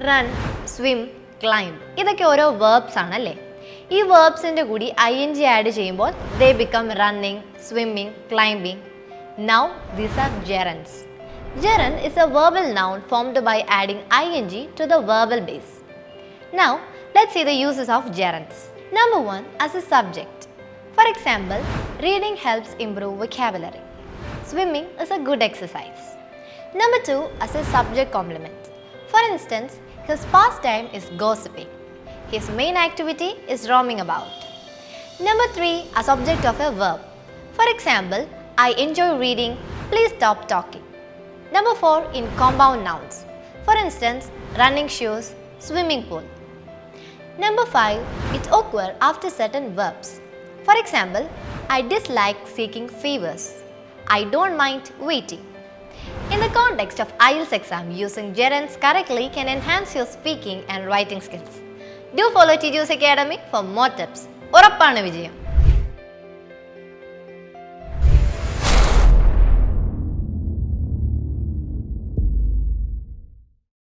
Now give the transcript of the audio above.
Run, swim, climb ഇതൊക്കെ ഓരോ verbs ആണല്ലേ. ഈ വേർബ്സിൻ്റെ കൂടി ing ആഡ് ചെയ്യുമ്പോൾ ദേ become running, swimming, climbing. Now these are gerunds. Gerund is a verbal noun formed by adding ing to the verbal base. Now let's see the uses of gerunds. Number 1, as a subject. For example, reading helps improve vocabulary. Swimming is a good exercise. Number 2, as a subject complement. For instance, his pastime is gossiping. His main activity is roaming about. Number 3, as object of a verb. For example, I enjoy reading, please stop talking. Number 4, in compound nouns. For instance, running shoes, swimming pool. Number 5, it occurs after certain verbs. For example, I dislike seeking favors. I don't mind waiting. In the context of IELTS exam, using gerunds correctly can enhance your speaking and writing skills. Do follow Tiju Academy for more tips. ഉറപ്പാണ് വിജയം.